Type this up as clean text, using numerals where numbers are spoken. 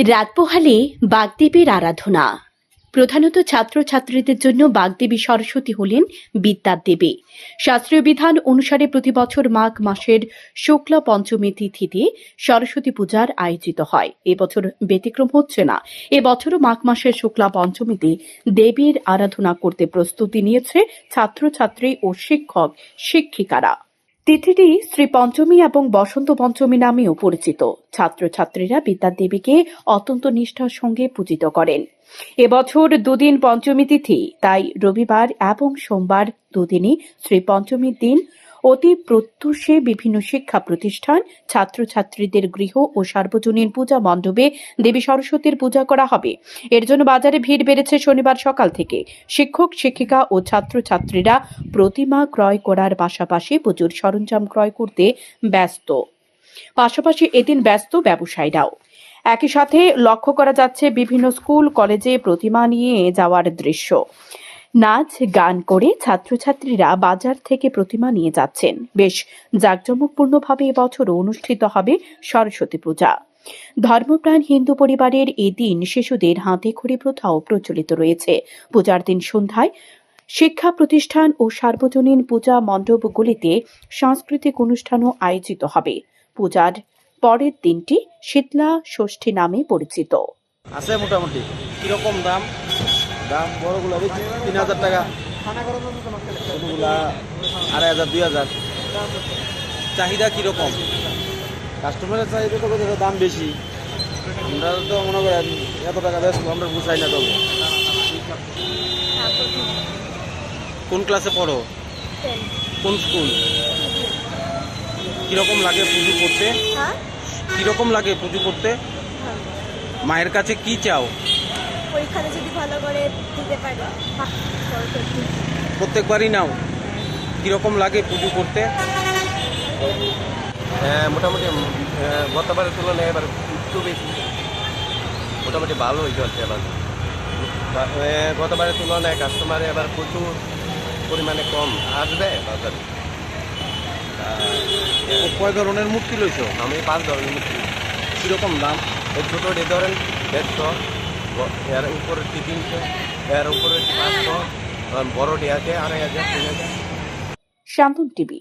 রাত পোহালে বাগদেবীর আরাধনা। প্রধানত ছাত্রছাত্রীদের জন্য বাগদেবী সরস্বতী হলেন বিদ্যার দেবী। শাস্ত্রীয় বিধান অনুসারে প্রতি বছর মাঘ মাসের শুক্লা পঞ্চমী তিথিতে সরস্বতী পূজার আয়োজিত হয়। এবছর ব্যতিক্রম হচ্ছে না। এবছরও মাঘ মাসের শুক্লা পঞ্চমীতে দেবীর আরাধনা করতে প্রস্তুতি নিয়েছে ছাত্রছাত্রী ও শিক্ষক শিক্ষিকারা। তিথিটি শ্রী পঞ্চমী এবং বসন্ত পঞ্চমী নামেও পরিচিত। ছাত্রছাত্রীরা বিদ্যার দেবীকে অত্যন্ত নিষ্ঠার সঙ্গে পূজিত করেন। এবছর দুদিন পঞ্চমী তিথি, তাই রবিবার এবং সোমবার দুদিনই শ্রী পঞ্চমীর দিন অতি প্রত্যুষে বিভিন্ন শিক্ষা প্রতিষ্ঠান, ছাত্রছাত্রীদের গৃহ ও সার্বজনীন পূজা মণ্ডপে দেবী সরস্বতীর পূজা করা হবে। এর জন্য বাজারে ভিড় বেড়েছে শনিবার সকাল থেকে। শিক্ষক শিক্ষিকা ও ছাত্রছাত্রীরা প্রতিমা ক্রয় করার পাশাপাশি পুজোর সরঞ্জাম ক্রয় করতে ব্যস্ত। পাশাপাশি এদিন ব্যস্ত ব্যবসায়ীরাও। একই সাথে লক্ষ্য করা যাচ্ছে বিভিন্ন স্কুল কলেজে প্রতিমা নিয়ে যাওয়ার দৃশ্য। নাচ গান করে ছাত্রছাত্রীরা বাজার থেকে প্রতিমা নিয়ে যাচ্ছেন। বেশ জাঁকজমকপূর্ণভাবে এবছরও অনুষ্ঠিত হবে সরস্বতী পূজা। ধর্মপ্রাণ হিন্দু পরিবারের এই দিন শিশুদের হাতে খড়ি প্রথাও প্রচলিত রয়েছে। পূজার দিন সন্ধ্যায় শিক্ষা প্রতিষ্ঠান ও সার্বজনীন পূজা মণ্ডপগুলিতে সাংস্কৃতিক অনুষ্ঠানও আয়োজিত হবে। পূজার পরের দিনটি শীতলা ষষ্ঠী নামে পরিচিত। আছে মোটামুটি। কিরকম দাম? দাম বড়গুলা ৩,০০০ টাকা, ছোটগুলা ২,৫০০ ২,০০০। চাহিদা কিরকম? কাস্টমারের চাহিদা তো দাম বেশি। আমরা তো মনে করেন এত টাকা বেশি আমরা বুঝাই না। তবে কোন ক্লাসে পড়ো? কোন স্কুল? কিরকম লাগে পুজো করতে? কিরকম লাগে পুজো করতে? মায়ের কাছে কি চাও? পরীক্ষাতে যদি ভালো করে দিতে পারি। প্রত্যেকবারই নাও? কিরকম লাগে পুজো করতে? মোটামুটি গতবারের তুলনায় এবার একটু বেশি, মোটামুটি ভালো হয়েছে এবার। গতবারের তুলনায় কাস্টমার এবার প্রচুর পরিমাণে কম আসবে বাজারে। কয় ধরনের মূর্তি লইছো? আমি 5 ধরনের মূর্তি। কিরকম দাম? এই ছোটোটি ধরেন 150, এর উপরে 300, এর উপরে 500, বড়টি আছে 2,500 3,000। শান্তন টিভি।